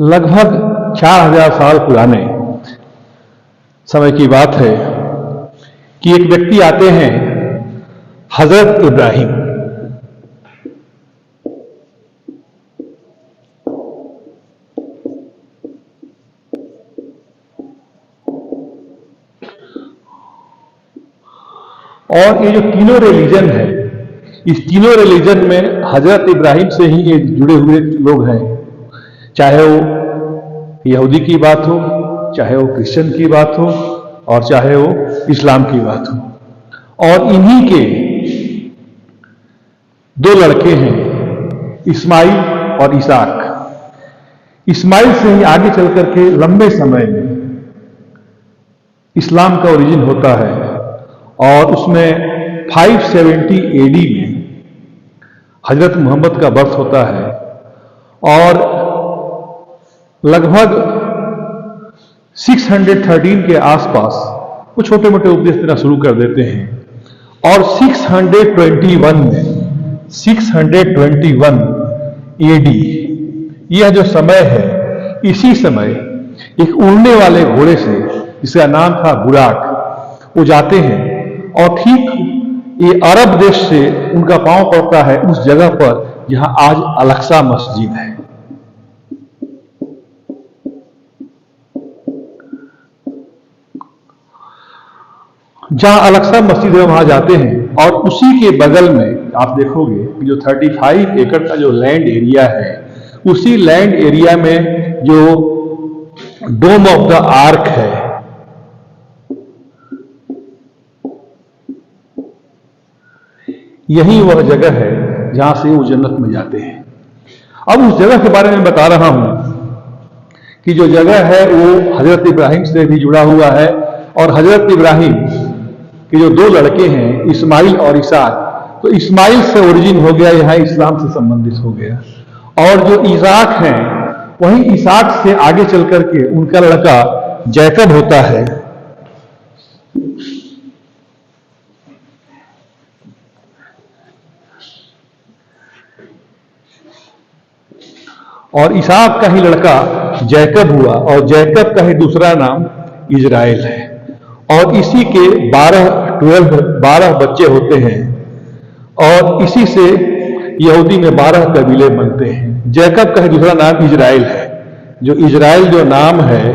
लगभग 4000 साल पुराने समय की बात है कि एक व्यक्ति आते हैं, हजरत इब्राहिम। और ये जो तीनों रिलीजन है, इस तीनों रिलीजन में हजरत इब्राहिम से ही ये जुड़े हुए लोग हैं। चाहे वो यहूदी की बात हो, चाहे वो क्रिश्चियन की बात हो, और चाहे वो इस्लाम की बात हो। और इन्हीं के दो लड़के हैं, इस्माइल और इसाक। इस्माइल से ही आगे चल करके लंबे समय में इस्लाम का ओरिजिन होता है, और उसमें 570 एडी में हजरत मोहम्मद का बर्थ होता है। और लगभग 613 के आसपास वो छोटे मोटे उपदेश देना शुरू कर देते हैं। और 621 एडी यह जो समय है, इसी समय एक उड़ने वाले घोड़े से, जिसका नाम था बुराक, वो जाते हैं और ठीक ये अरब देश से उनका पांव पड़ता है उस जगह पर जहां आज अल-अक्सा मस्जिद है। जहां अल-अक्सा मस्जिद है वहां जाते हैं, और उसी के बगल में आप देखोगे कि जो 35 एकड़ का जो लैंड एरिया है, उसी लैंड एरिया में जो डोम ऑफ द आर्क है, यही वह जगह है जहां से वो जन्नत में जाते हैं। अब उस जगह के बारे में बता रहा हूं कि जो जगह है वो हजरत इब्राहिम से भी जुड़ा हुआ है। और हजरत इब्राहिम के जो दो लड़के हैं, इस्माइल और इसाक, तो इस्माइल से ओरिजिन हो गया, यहां इस्लाम से संबंधित हो गया। और जो इसाक हैं, वही इसाक से आगे चल करके उनका लड़का जैकब होता है। और इसाक का ही लड़का जैकब हुआ, और जैकब का ही दूसरा नाम इजराइल है। और इसी के 12 बच्चे होते हैं, और इसी से यहूदी में 12 कबीले बनते हैं। जैकब का ही दूसरा नाम इजराइल है। जो इजराइल जो नाम है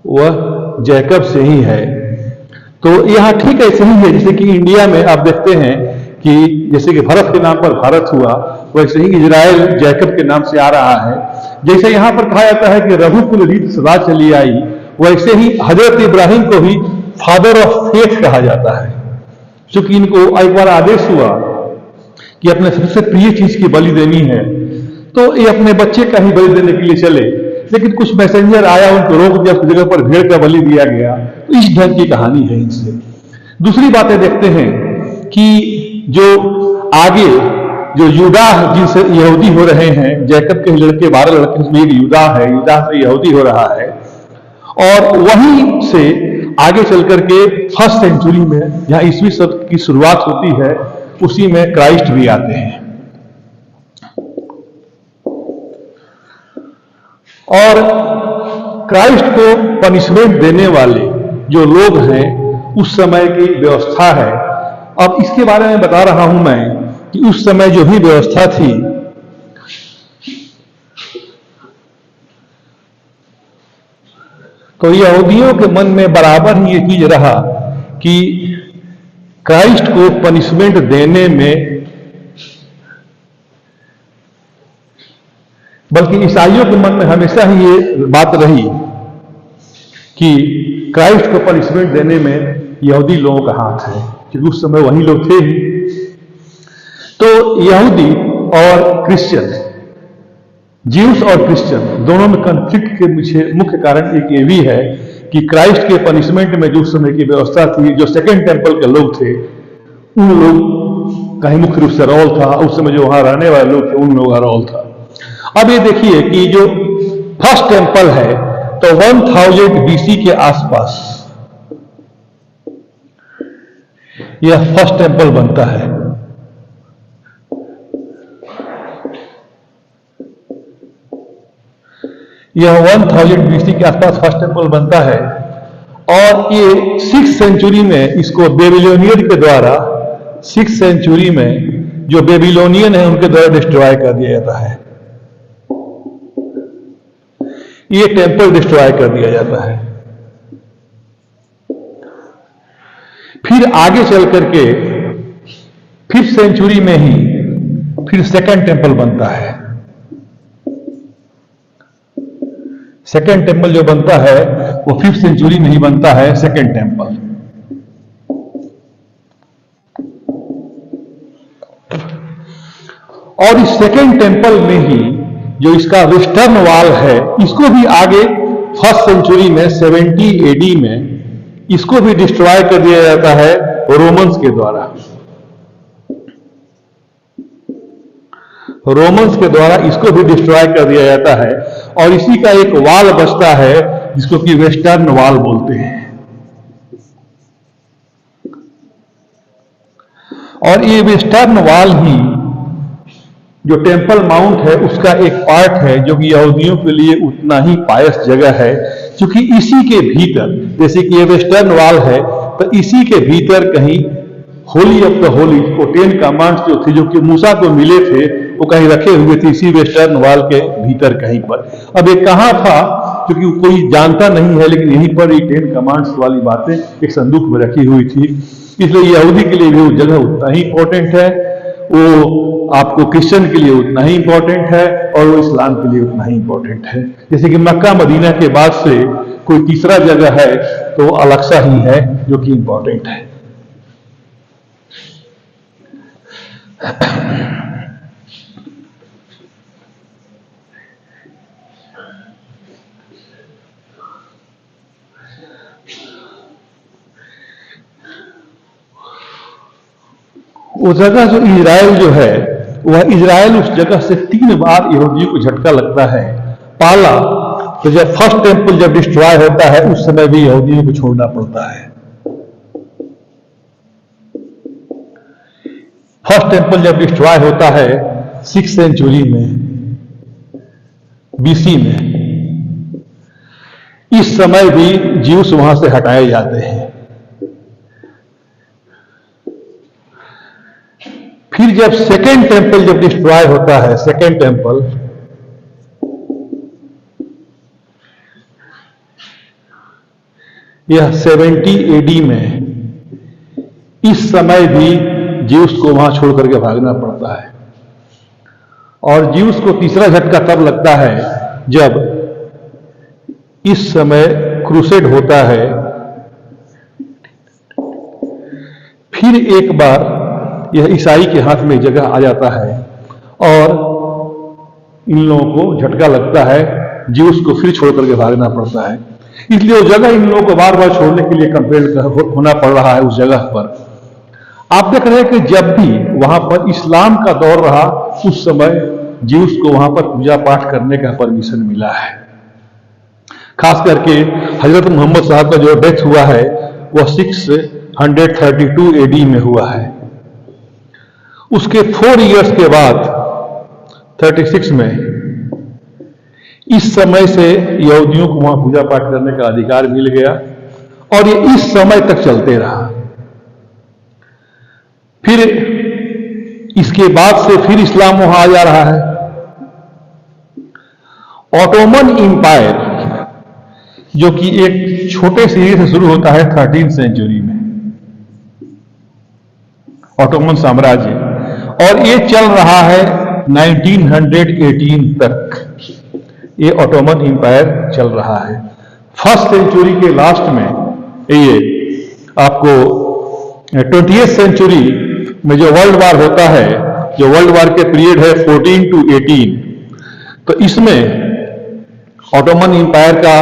वह जैकब से ही है। तो यहां ठीक ऐसे ही है जैसे कि इंडिया में आप देखते हैं कि जैसे कि भरत के नाम पर भारत हुआ, वैसे ही इजराइल जैकब के नाम से आ रहा है। जैसे यहां पर कहा जाता है कि रघुकुल रीत सदा चली आई, वैसे ही हजरत इब्राहिम को भी फादर ऑफ फेथ कहा जाता है, क्योंकि इनको एक बार आदेश हुआ कि अपने सबसे प्रिय चीज की बलि देनी है, तो ये अपने बच्चे का ही बलि देने के लिए चले। लेकिन कुछ मैसेंजर आया, उनको रोक दिया, उस जगह पर भेड़ का बलि दिया गया। तो इस ढंग की कहानी है इनसे। दूसरी बातें देखते हैं कि जो आगे जो यूदा जिनसे यहूदी हो रहे हैं, जैकब के लड़के 12 लड़के, उसमें एक यूदा है, यूदा से यहूदी हो रहा है। और वहीं से आगे चल करके 1st सेंचुरी में जहां ईसवी शतक की शुरुआत होती है, उसी में क्राइस्ट भी आते हैं। और क्राइस्ट को पनिशमेंट देने वाले जो लोग हैं, उस समय की व्यवस्था है। अब इसके बारे में बता रहा हूं मैं कि उस समय जो भी व्यवस्था थी, तो यहूदियों के मन में बराबर ही ये चीज रहा कि क्राइस्ट को पनिशमेंट देने में, बल्कि ईसाइयों के मन में हमेशा ही ये बात रही कि क्राइस्ट को पनिशमेंट देने में यहूदी लोगों का हाथ है, क्योंकि उस समय वही लोग थे ही। तो यहूदी और क्रिश्चियन, ज्यूस और क्रिश्चियन दोनों में कॉन्फ्लिक्ट के पीछे मुख्य कारण एक ये भी है कि क्राइस्ट के पनिशमेंट में जो उस समय की व्यवस्था थी, जो सेकेंड टेम्पल के लोग थे, उन लोग का ही मुख्य रूप से रोल था। उस समय जो वहां रहने वाले लोग थे, उन लोगों का रोल था। अब ये देखिए कि जो फर्स्ट टेम्पल है, तो 1000 BC के आसपास यह फर्स्ट टेम्पल बनता है। यह 1000 BC के आसपास फर्स्ट टेम्पल बनता है और ये 6th सेंचुरी में इसको बेबीलोनियन के द्वारा 6th सेंचुरी में जो बेबीलोनियन है उनके द्वारा डिस्ट्रॉय कर दिया जाता है। ये टेम्पल डिस्ट्रॉय कर दिया जाता है। फिर आगे चल करके 5th सेंचुरी में ही फिर सेकंड टेम्पल बनता है। सेकंड टेम्पल जो बनता है वो 5th सेंचुरी में ही बनता है, सेकंड टेम्पल। और इस सेकंड टेम्पल में ही जो इसका वेस्टर्न वॉल है, इसको भी आगे 1st सेंचुरी में 70 AD में इसको भी डिस्ट्रॉय कर दिया जाता है रोमन्स के द्वारा। रोमन्स के द्वारा इसको भी डिस्ट्रॉय कर दिया जाता है और इसी का एक वॉल बचता है जिसको कि वेस्टर्न वॉल बोलते हैं। और ये वेस्टर्न वॉल ही जो टेम्पल माउंट है उसका एक पार्ट है जो कि यहूदियों के लिए उतना ही पायस जगह है, क्योंकि इसी के भीतर, जैसे कि ये वेस्टर्न वॉल है तो इसी के भीतर कहीं होली ऑफ द होली को 10 कमांड्स जो थे जो कि मूसा को मिले थे वो कहीं रखे हुए थे इसी वेस्टर्न वॉल के भीतर कहीं पर। अब ये कहां था क्योंकि कोई जानता नहीं है, लेकिन यहीं पर ये 10 कमांड्स वाली बातें एक संदूक में रखी हुई थी। इसलिए यहूदी के लिए भी वो जगह उतना ही इंपॉर्टेंट है, वो आपको क्रिश्चियन के लिए उतना ही इंपॉर्टेंट है और वो इस्लाम के लिए उतना ही इंपॉर्टेंट है। जैसे कि मक्का मदीना के बाद से कोई तीसरा जगह है तो अल-अक्सा ही है जो कि इंपॉर्टेंट है। वो जगह जो इजराइल जो है वह इजराइल उस जगह से 3 बार यहूदियों को झटका लगता है। पहला तो जब फर्स्ट टेम्पल जब डिस्ट्रॉय होता है उस समय भी यहूदियों को छोड़ना पड़ता है। फर्स्ट टेम्पल जब डिस्ट्रॉय होता है 6th सेंचुरी में BC में, इस समय भी ज्यूस वहां से हटाए जाते हैं। फिर जब सेकेंड टेम्पल जब डिस्ट्रॉय होता है, सेकेंड टेम्पल, यह 70 AD में, इस समय भी ज्यूस को वहां छोड़ करके भागना पड़ता है। और ज्यूस को तीसरा झटका तब लगता है जब इस समय क्रूसेड होता है। फिर एक बार यह ईसाई के हाथ में जगह आ जाता है और इन लोगों को झटका लगता है, ज्यूस को फिर छोड़ करके भागना पड़ता है। इसलिए वो जगह इन लोगों को बार बार छोड़ने के लिए कंपेल होना पड़ रहा है उस जगह पर। आप देख रहे हैं कि जब भी वहां पर इस्लाम का दौर रहा उस समय ज्यूस को वहां पर पूजा पाठ करने का परमिशन मिला है। खास करके हजरत मोहम्मद साहब का जो डेथ हुआ है वह 632 AD में हुआ है। उसके 4 इयर्स के बाद 36 में इस समय से यहूदियों को वहां पूजा पाठ करने का अधिकार मिल गया और ये इस समय तक चलते रहा। फिर इसके बाद से फिर इस्लाम वहां आ जा रहा है। ऑटोमन इंपायर जो कि एक छोटे सिरे से शुरू होता है 13th सेंचुरी में, ऑटोमन साम्राज्य, और ये चल रहा है 1918 तक। ये ऑटोमन इंपायर चल रहा है। 1st सेंचुरी के लास्ट में ये आपको 20th सेंचुरी में जो वर्ल्ड वार होता है, जो वर्ल्ड वार के पीरियड है 14 to 18, तो इसमें ऑटोमन इंपायर का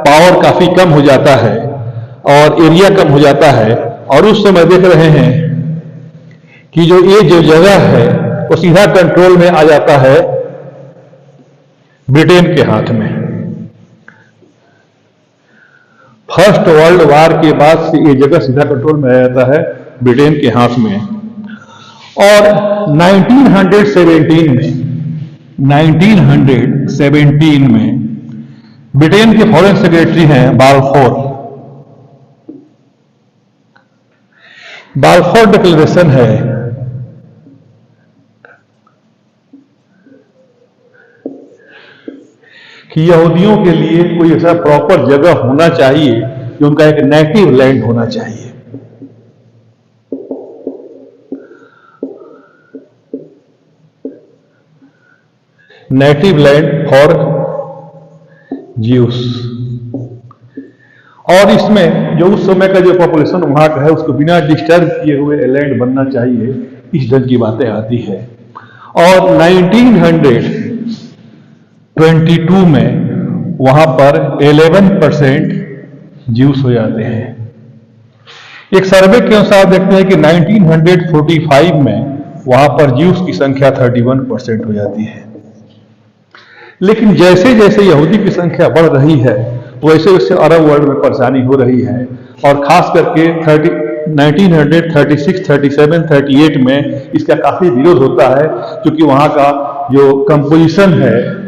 पावर काफी कम हो जाता है और एरिया कम हो जाता है। और उस समय देख रहे हैं कि जो ये जो जगह है वो सीधा कंट्रोल में आ जाता है ब्रिटेन के हाथ में। फर्स्ट वर्ल्ड वार के बाद से ये जगह सीधा कंट्रोल में आ जाता है ब्रिटेन के हाथ में। और 1917 में ब्रिटेन के फॉरेन सेक्रेटरी हैं बाल्फोर। बाल्फोर डिक्लेरेशन है कि यहूदियों के लिए कोई ऐसा प्रॉपर जगह होना चाहिए कि उनका एक नेटिव लैंड होना चाहिए। Native land for juice. और इसमें जो उस समय का जो पॉपुलेशन वहां का है उसको बिना डिस्टर्ब किए हुए लैंड बनना चाहिए, इस ढंग की बातें आती है। और 1922 में वहां पर 11% ज्यूस हो जाते हैं। एक सर्वे के अनुसार देखते हैं कि 1945 में वहां पर ज्यूस की संख्या 31% हो जाती है। लेकिन जैसे जैसे यहूदी की संख्या बढ़ रही है वैसे वैसे अरब वर्ल्ड में परेशानी हो रही है, और खास करके 1936, 37, 38 में इसका काफी विरोध होता है, क्योंकि वहां का जो कंपोजिशन है,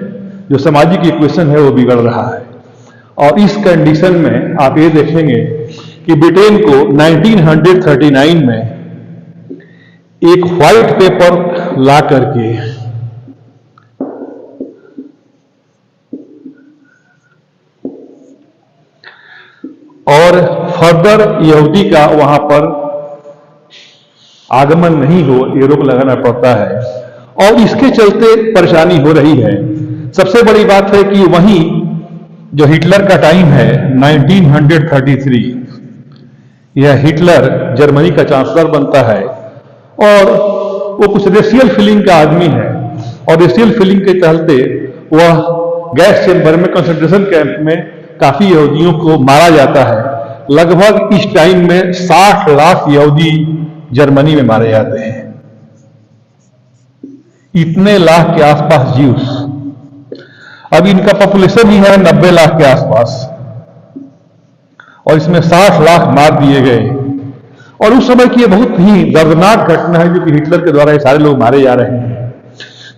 जो सामाजिक इक्वेशन है, वो बिगड़ रहा है। और इस कंडीशन में आप ये देखेंगे कि ब्रिटेन को 1939 में एक व्हाइट पेपर ला करके और फर्दर यहूदी का वहां पर आगमन नहीं हो, ये रोक लगाना पड़ता है। और इसके चलते परेशानी हो रही है। सबसे बड़ी बात है कि वहीं जो हिटलर का टाइम है 1933, यह हिटलर जर्मनी का चांसलर बनता है, और वो कुछ रेशियल फीलिंग का आदमी है, और रेशियल फीलिंग के चलते वह गैस चेंबर में, कंसंट्रेशन कैंप में काफी यहूदियों को मारा जाता है। लगभग इस टाइम में 60 लाख यहूदी जर्मनी में मारे जाते हैं। इतने लाख के आसपास ज्यूस। अब इनका पॉपुलेशन ही है 90 लाख के आसपास, और इसमें 60 लाख मार दिए गए। और उस समय की ये बहुत ही दर्दनाक घटना है, जो कि हिटलर के द्वारा ये सारे लोग मारे जा रहे हैं।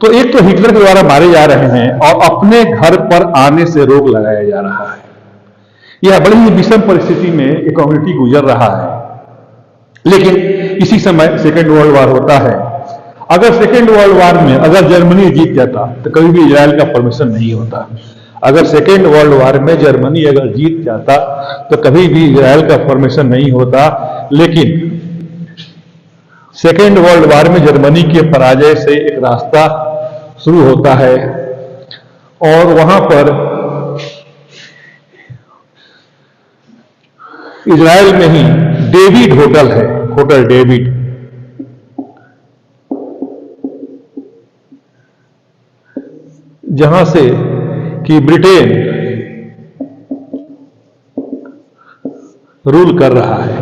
तो एक तो हिटलर के द्वारा मारे जा रहे हैं, और अपने घर पर आने से रोक लगाया जा रहा है। यह बड़ी ही विषम परिस्थिति में एक कम्युनिटी गुजर रहा है। लेकिन इसी समय सेकेंड वर्ल्ड वॉर होता है। अगर सेकेंड वर्ल्ड वॉर में अगर जर्मनी जीत जाता तो कभी भी इजराइल का परमिशन नहीं होता। अगर सेकेंड वर्ल्ड वॉर में जर्मनी अगर जीत जाता तो कभी भी इजराइल का परमिशन नहीं होता। लेकिन सेकेंड वर्ल्ड वॉर में जर्मनी के पराजय से एक रास्ता शुरू होता है, और वहां पर इजराइल में ही डेविड होटल है, होटल डेविड, जहां से कि ब्रिटेन रूल कर रहा है।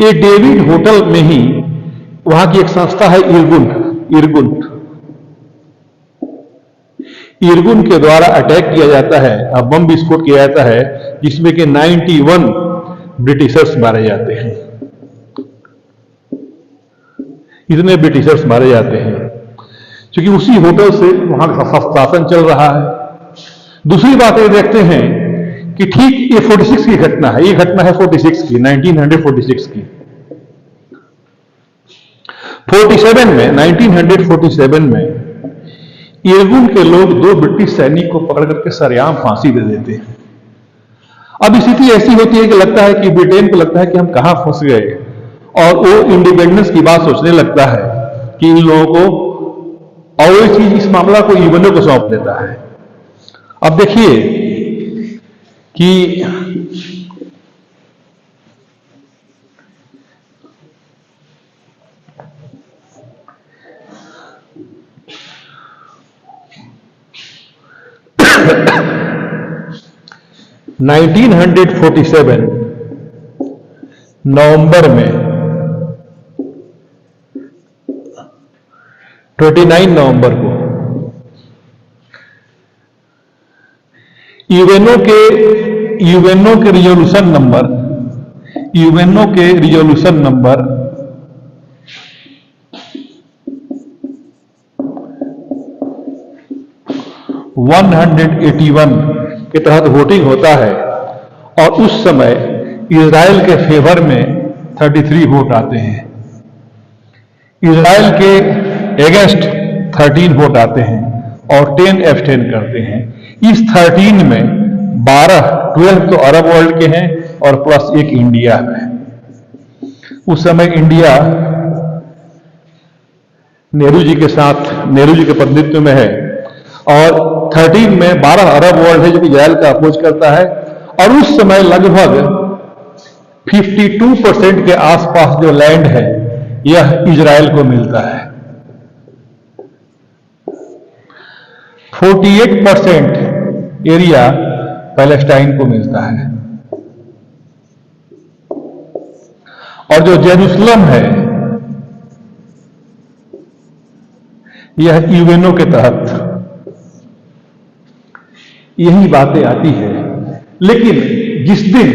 ये डेविड होटल में ही वहां की एक संस्था है इरगुन के द्वारा अटैक किया जाता है, बम विस्फोट किया जाता है, जिसमें कि 91 ब्रिटिशर्स मारे जाते हैं। इतने ब्रिटिशर्स मारे जाते हैं क्योंकि उसी होटल से वहां का शासन चल रहा है। दूसरी बात ये देखते हैं कि ठीक ये 46 की घटना है, ये घटना है 46 की, 1946 की। 1947 में इरगुन के लोग 2 ब्रिटिश सैनिक को पकड़ करके सरेआम फांसी दे देते हैं। अब स्थिति ऐसी होती है कि लगता है कि ब्रिटेन को लगता है कि हम कहां फंस गए, और वो इंडिपेंडेंस की बात सोचने लगता है कि इन लोगों को, और ये चीज इस मामला को यूएनओ को सौंप देता है। अब देखिए कि (1947) नवंबर में 29 नवंबर को यूएनओ के रिजोल्यूशन नंबर 181 के तहत वोटिंग होता है और उस समय इजराइल के फेवर में 33 वोट आते हैं, इजराइल के अगेंस्ट 13 वोट आते हैं और 10 एब्सटेन करते हैं। इस 13 में 12 तो अरब वर्ल्ड के हैं और प्लस एक इंडिया है। उस समय इंडिया नेहरू जी के साथ, नेहरू जी के प्रतिनिधित्व में है और 13 में 12 अरब वर्ल्ड है जो कि इजराइल का अपोज करता है और उस समय लगभग 52% के आसपास जो लैंड है यह इजराइल को मिलता है। 48% एरिया पैलेस्टाइन को मिलता है और जो जेरूसलम है यह यूएनओ के तहत यही बातें आती है। लेकिन जिस दिन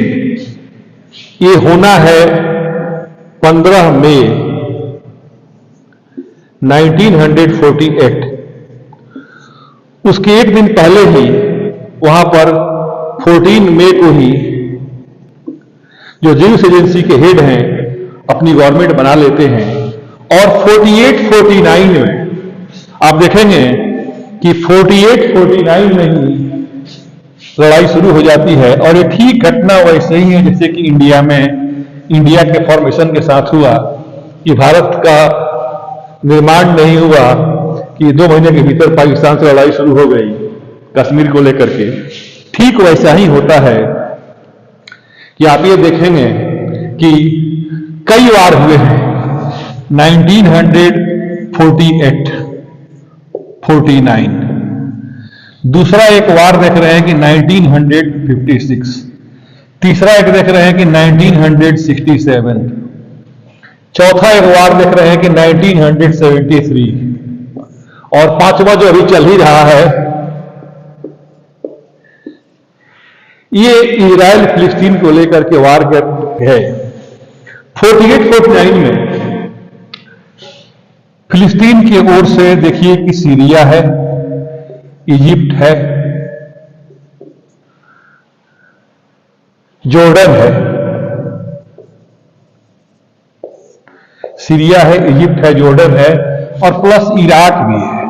ये होना है 15 मई 1948, उसके एक दिन पहले ही वहां पर 14 मई को ही जो ज्यूस एजेंसी के हेड हैं अपनी गवर्नमेंट बना लेते हैं और 48-49 में आप देखेंगे कि 48-49 में ही लड़ाई शुरू हो जाती है और ये ठीक घटना वैसे ही है जैसे कि इंडिया के फॉर्मेशन के साथ हुआ कि भारत का निर्माण नहीं हुआ कि 2 महीने के भीतर पाकिस्तान से लड़ाई शुरू हो गई कश्मीर को लेकर के। ठीक वैसा ही होता है कि आप ये देखेंगे कि कई वार हुए हैं। 1948, 49, दूसरा एक वार देख रहे हैं कि 1956, तीसरा एक देख रहे हैं कि 1967, चौथा एक वार देख रहे हैं कि 1973 और पांचवा जो अभी चल ही रहा है ये इजराइल फिलिस्तीन को लेकर के वार है। 48-49 में फिलिस्तीन की ओर से देखिए कि सीरिया है, इजिप्ट है, जॉर्डन है, सीरिया है, इजिप्ट है, जॉर्डन है और प्लस इराक भी है।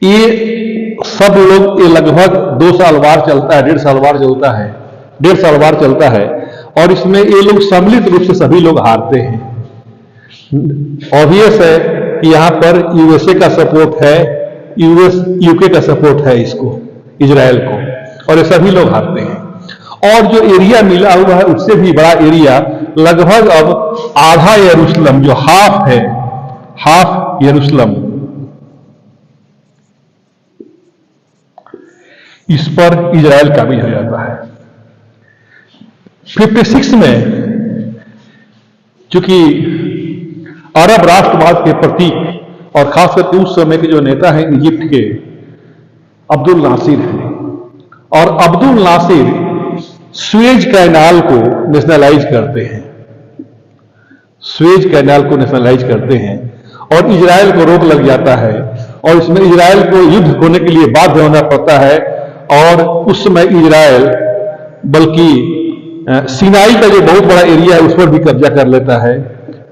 ये सब लोग, ये लगभग 2 साल वार चलता है, 1.5 साल वार चलता है, 1.5 साल वार चलता है और इसमें ये लोग सम्मिलित रूप से सभी लोग हारते हैं। ऑब्वियस है कि यहां पर यूएसए का सपोर्ट है, यूके का सपोर्ट है इसको, इजराइल को, और ये सभी लोग हारते हैं। और जो एरिया मिला हुआ है उससे भी बड़ा एरिया, लगभग अब आधा यरूशलेम जो हाफ है, हाफ यरूशलेम, इस पर इजराइल काबिज हो जाता है। 56 में चूंकि अरब राष्ट्रवाद के प्रतीक और खास करके उस समय के जो नेता हैं इजिप्ट के, अब्दुल नासिर हैं और अब्दुल नासिर सुएज कैनाल को नेशनलाइज करते हैं, सुएज कैनाल को नेशनलाइज करते हैं और इजराइल को रोक लग जाता है और इसमें इजराइल को युद्ध होने के लिए बाध्य होना पड़ता है और उस समय इजराइल बल्कि सिनाई का जो बहुत बड़ा एरिया है उस पर भी कब्जा कर लेता है।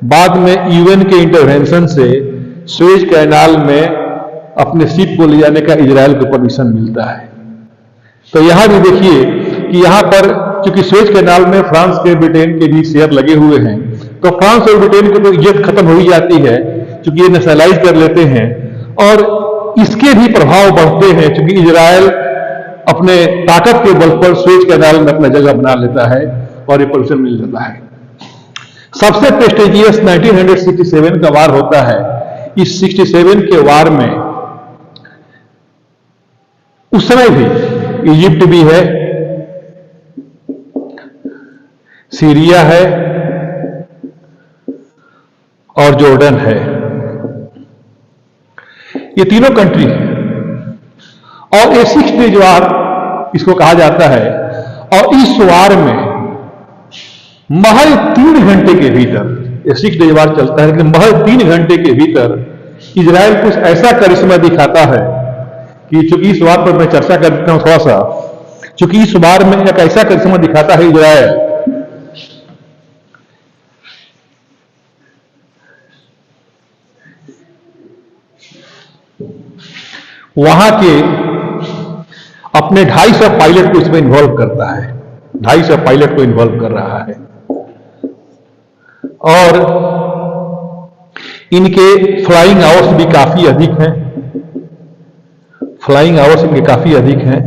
बाद में यूएन के इंटरवेंशन से सुएज कैनाल में अपने शिप को ले जाने का इजराइल को परमिशन मिलता है। तो यहां भी देखिए कि यहां पर चूंकि सुएज कैनाल में फ्रांस के, ब्रिटेन के भी शेयर लगे हुए हैं, तो फ्रांस और ब्रिटेन की तो इज्जत खत्म हो ही जाती है चूंकि ये नेशनलाइज कर लेते हैं और इसके भी प्रभाव बढ़ते हैं चूंकि इजराइल अपने ताकत के बल पर सुएज कैनाल में अपना जगह बना लेता है और ये परमिशन मिल जाता है। सबसे प्रेस्टिजियस 1967 का वार होता है। इस 67 के वार में उस समय भी इजिप्ट भी है, सीरिया है और जॉर्डन है, ये तीनों कंट्री है और ये 6 डेज वार इसको कहा जाता है। और इस वार में महज 3 घंटे के भीतर, ये 6 डेज वार चलता है, लेकिन महज 3 घंटे के भीतर इजराइल कुछ ऐसा करिश्मा दिखाता है कि चूंकि इस बात पर मैं चर्चा कर देता हूं थोड़ा सा, चूंकि इस बार में एक ऐसा करिश्मा दिखाता है इजराइल, वहां के अपने 250 पायलट को इसमें इन्वॉल्व करता है, 250 पायलट को इन्वॉल्व कर रहा है। और इनके फ्लाइंग आवर्स भी काफी अधिक हैं, फ्लाइंग आवर्स इनके काफी अधिक हैं।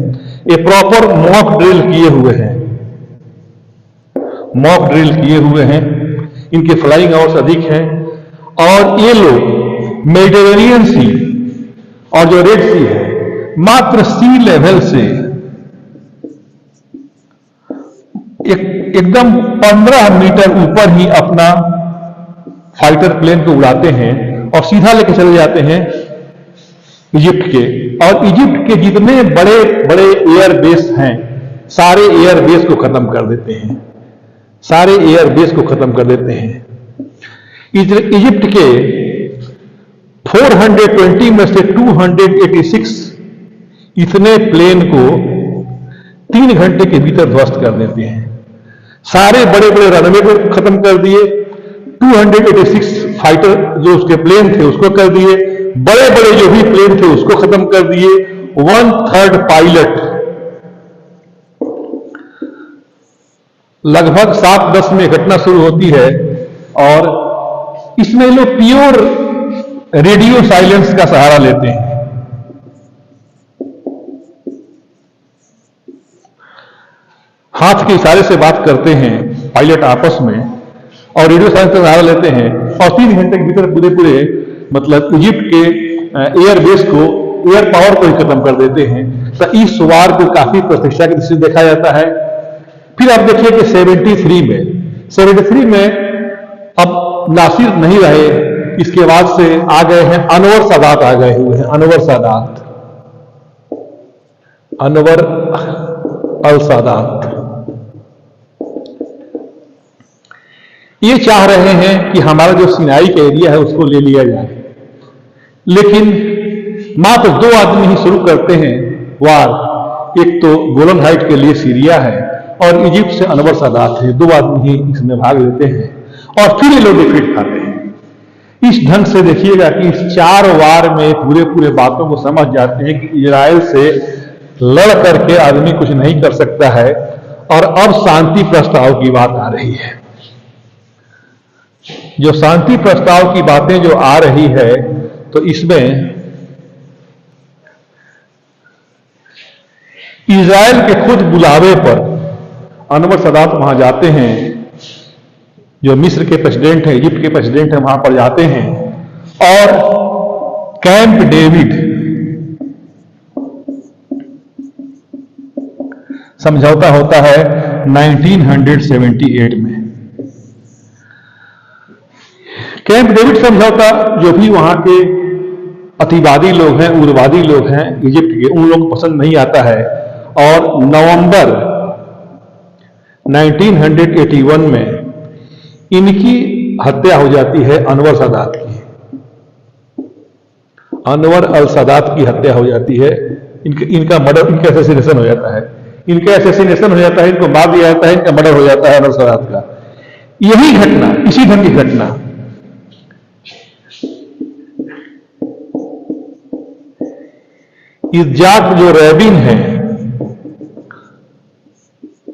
ये प्रॉपर मॉक ड्रिल किए हुए हैं, मॉक ड्रिल किए हुए हैं, इनके फ्लाइंग आवर्स अधिक हैं। और ये लोग मेडिटेरेनियन सी और जो रेड सी है, मात्र सी लेवल से एकदम 15 मीटर ऊपर ही अपना फाइटर प्लेन को उड़ाते हैं और सीधा लेके चले जाते हैं इजिप्ट के। और इजिप्ट के जितने बड़े बड़े एयर बेस हैं, सारे एयर बेस को खत्म कर देते हैं, सारे एयर बेस को खत्म कर देते हैं। इजिप्ट के 420 में से 286 इतने प्लेन को 3 घंटे के भीतर ध्वस्त कर देते हैं। सारे बड़े बड़े रनवे को खत्म कर दिए, 286 फाइटर जो उसके प्लेन थे उसको कर दिए, बड़े बड़े जो भी प्लेन थे उसको खत्म कर दिए। 1/3 पायलट, लगभग 7-10 में घटना शुरू होती है और इसमें लोग प्योर रेडियो साइलेंस का सहारा लेते हैं। हाथ के इशारे से बात करते हैं पायलट आपस में और रेडियो साइलेंस का सहारा लेते हैं और 3 घंटे के भीतर पूरे पूरे मतलब इजिप्ट के एयर बेस को, एयर पावर को ही खत्म कर देते हैं। तो इस वार को काफी प्रतिष्ठा की दृष्टि से देखा जाता है। फिर आप देखिए कि 73 में अब नासिर नहीं रहे, इसके बाद से आ गए हैं अनवर सादात, आ गए हुए हैं अनवर सादात, अनवर अल सादात। ये चाह रहे हैं कि हमारा जो सिनाई का एरिया है उसको ले लिया जाए, लेकिन मात्र 2 आदमी ही शुरू करते हैं वार। एक तो गोलन हाइट के लिए सीरिया है और इजिप्ट से अनवर सादात है, 2 आदमी ही इसमें भाग लेते हैं और फिर ये लोग डिफीट खाते हैं। इस ढंग से देखिएगा कि इस 4 वार में पूरे पूरे बातों को समझ जाते हैं कि इजराइल से लड़ करके आदमी कुछ नहीं कर सकता है और अब शांति प्रस्ताव की बात आ रही है। जो शांति प्रस्ताव की बातें जो आ रही है, तो इसमें इजराइल के खुद बुलावे पर अनवर सादात वहां जाते हैं, जो मिस्र के प्रेसिडेंट हैं, इजिप्ट के प्रेसिडेंट हैं, वहां पर जाते हैं और कैंप डेविड समझौता होता है 1978 में। कैंप डेविड समझौता, जो भी वहां के अतिवादी लोग हैं, उग्रवादी लोग हैं इजिप्ट के, उन लोगों को पसंद नहीं आता है और नवंबर 1981 में इनकी हत्या हो जाती है, अनवर सादात की, अनवर अल सादात की हत्या हो जाती है। इनका मर्डर, इनका असैसिनेशन हो जाता है, इनका असैसिनेशन हो जाता है, इनको मार दिया जाता है, इनका मर्डर हो जाता है अनवर सादात का। यही घटना, इसी ढंग की घटना इज्जाक जो रैबिन है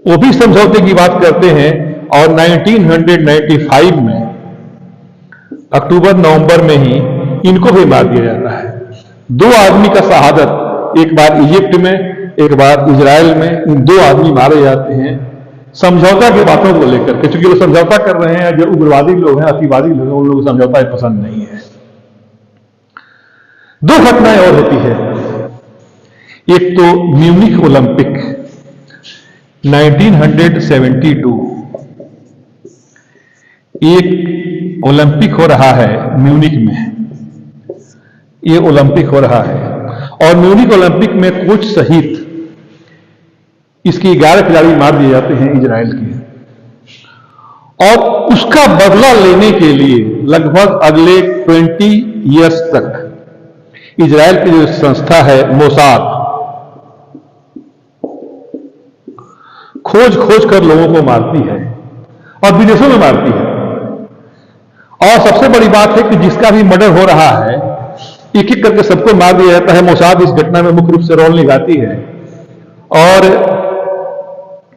वो भी समझौते की बात करते हैं और 1995 में अक्टूबर-नवंबर में ही इनको भी मार दिया जाता है। 2 आदमी का शहादत, एक बार इजिप्ट में, एक बार इजराइल में, इन 2 आदमी मारे जाते हैं समझौता की बातों को लेकर के। चूंकि वो समझौता कर रहे हैं, जो उग्रवादी लोग हैं, अतिवादी लोग हैं, उन लोगों को समझौता पसंद नहीं है। 2 घटनाएं और होती है। एक तो म्यूनिख ओलंपिक 1972, एक ओलंपिक हो रहा है म्यूनिख में, ये ओलंपिक हो रहा है और म्यूनिख ओलंपिक में कोच सहित इसके 11 खिलाड़ी मार दिए जाते हैं इजराइल के। और उसका बदला लेने के लिए लगभग अगले 20 इयर्स तक इजराइल की जो संस्था है मोसाद खोज खोज कर लोगों को मारती है और विदेशों में मारती है। और सबसे बड़ी बात है कि जिसका भी मर्डर हो रहा है एक एक करके सबको मार दिया जाता है। मोसाद इस घटना में मुख्य रूप से रोल निभाती है और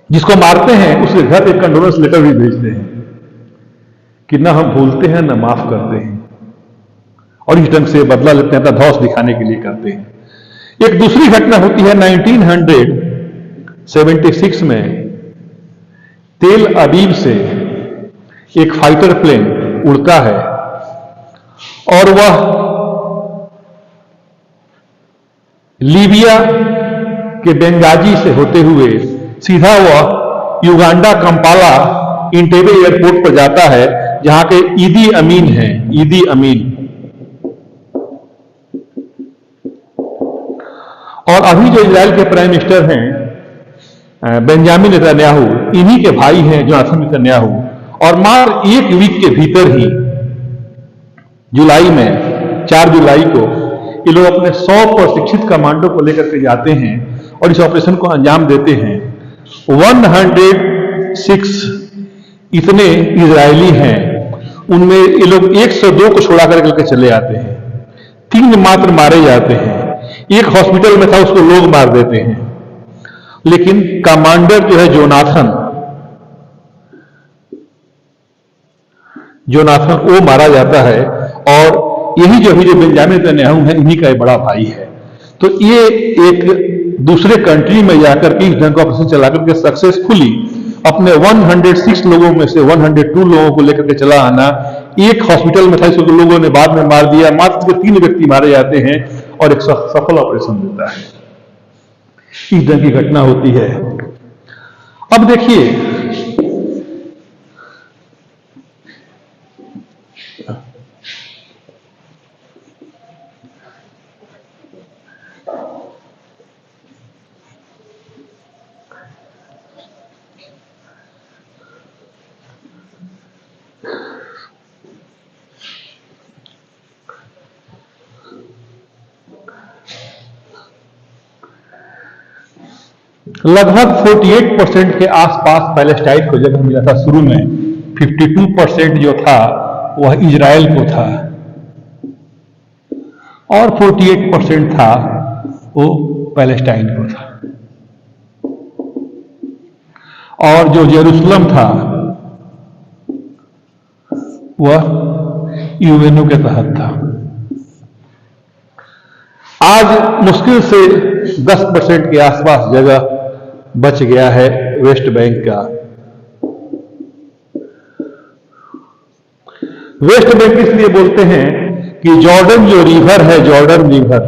जिसको मारते हैं उसके घर एक कंडोलेंस लेटर भी भेजते हैं कि ना हम भूलते हैं ना माफ करते हैं, और इस ढंग से बदला लेते हैं, धौंस दिखाने के लिए करते हैं। एक दूसरी घटना होती है 1976 में तेल अबीब से एक फाइटर प्लेन उड़ता है और वह लीबिया के बेंगाजी से होते हुए सीधा वह युगांडा कंपाला इंटेबे एयरपोर्ट पर जाता है जहां के ईदी अमीन हैं, ईदी अमीन। और अभी जो इजराइल के प्राइम मिनिस्टर हैं बेंजामिन नेतन्याहू, इन्हीं के भाई हैं जोनाथन नेतन्याहू। और मात्र एक वीक के भीतर ही जुलाई में 4 जुलाई को ये लोग अपने 100 प्रशिक्षित कमांडो को लेकर के जाते हैं और इस ऑपरेशन को अंजाम देते हैं। 106 इतने इजरायली हैं, उनमें ये लोग 102 को छोड़ा करके चले आते हैं, 3 मात्र मारे जाते हैं। एक हॉस्पिटल में था उसको लोग मार देते हैं, लेकिन कमांडर जो है जोनाथन वो मारा जाता है। और यही जो अभी जो बेंजामिन नेतन्याहू है इन्हीं का एक बड़ा भाई है। तो ये एक दूसरे कंट्री में जाकर के इस ढंग का ऑपरेशन चलाकर के सक्सेसफुली अपने 106 लोगों में से 102 लोगों को लेकर के चला आना। एक हॉस्पिटल में था, इसको लोगों ने बाद में मार दिया, मात्र 3 व्यक्ति मारे जाते हैं और एक सफल ऑपरेशन देता है। इस ढंग की घटना होती है। अब देखिए लगभग 48% के आसपास पैलेस्टाइन को जगह मिला था शुरू में। 52% जो था वह इजराइल को था और 48% था वो पैलेस्टाइन को था। और जो जेरूसलम था वह यूएनओ के तहत था। आज मुश्किल से 10% के आसपास जगह बच गया है वेस्ट बैंक का। वेस्ट बैंक इसलिए बोलते हैं कि जॉर्डन जो रिवर है, जॉर्डन रिवर,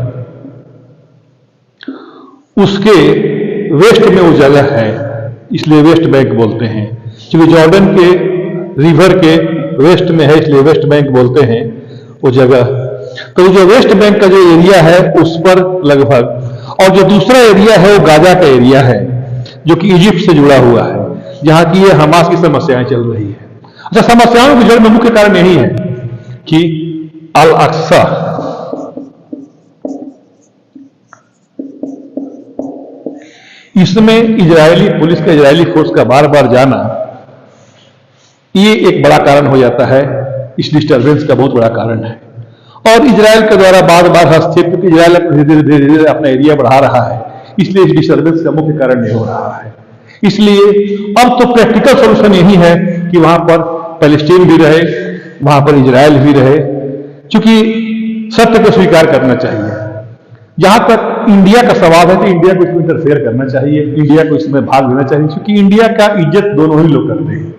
उसके वेस्ट में वो जगह है, इसलिए वेस्ट बैंक बोलते हैं। क्योंकि जॉर्डन के रिवर के वेस्ट में है इसलिए वेस्ट बैंक बोलते हैं वो जगह। तो जो वेस्ट बैंक का जो एरिया है उस पर लगभग, और जो दूसरा एरिया है वो गाजा का एरिया है जो कि इजिप्ट से जुड़ा हुआ है, जहां की ये हमास की समस्याएं चल रही है। अच्छा, समस्याओं की जड़ में मुख्य कारण यही है कि अल अक्सा इसमें इजरायली पुलिस का, इजरायली फोर्स का बार बार जाना, ये एक बड़ा कारण हो जाता है, इस डिस्टर्बेंस का बहुत बड़ा कारण है। और इजराइल के द्वारा बार बार हस्तक्षेप, क्योंकि इजराइल धीरे धीरे अपना एरिया बढ़ा रहा है, इसलिए इस डिस्टर्बेंस का मुख्य कारण ये हो रहा है। इसलिए अब तो प्रैक्टिकल सोल्यूशन यही है कि वहां पर पैलेस्टीन भी रहे, वहां पर इजराइल भी रहे, क्योंकि सत्य को स्वीकार करना चाहिए। जहां तक इंडिया का सवाल है तो इंडिया को इसमें इंटरफेयर करना चाहिए, इंडिया को इसमें भाग लेना चाहिए, क्योंकि इंडिया का इज्जत दोनों ही लोग करते हैं,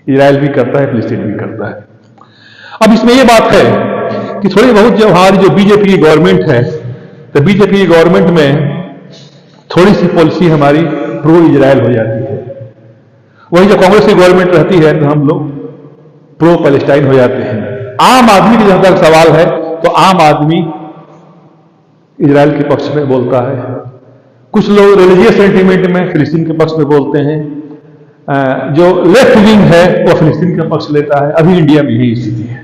इजराइल भी करता है, पैलेस्टीन भी करता है। अब इसमें यह बात है कि थोड़ी बहुत जो हमारी जो बीजेपी की गवर्नमेंट है, तो बीजेपी की गवर्नमेंट में थोड़ी सी पॉलिसी हमारी प्रो इजराइल हो जाती है। वही जो कांग्रेस की गवर्नमेंट रहती है तो हम लोग प्रो पैलेस्टाइन हो जाते हैं। आम आदमी की जहां तक सवाल है तो आम आदमी इजराइल के पक्ष में बोलता है, कुछ लोग रिलीजियस सेंटीमेंट में फिलिस्तीन के पक्ष में बोलते हैं, जो लेफ्ट विंग है वो फिलिस्तीन का पक्ष लेता है। अभी इंडिया में यही स्थिति है।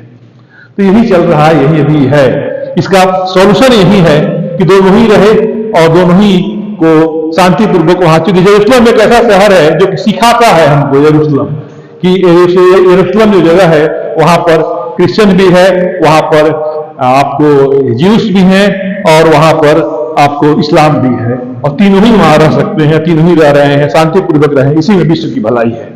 तो यही चल रहा है, यही अभी है। इसका सॉल्यूशन यही है कि दोनों ही रहे और दोनों ही को शांतिपूर्वक वहां, चूंकि यरूशलेम एक ऐसा शहर है जो सिखाता है हमको, यरूशलेम कि यरूशलेम जो जगह है वहां पर क्रिश्चियन भी है, वहां पर आपको ज्यूस भी हैं और वहां पर आपको इस्लाम भी है, और तीनों ही वहां रह सकते हैं, तीनों ही रह रहे हैं, शांतिपूर्वक रहे। इसी में विश्व की भलाई है।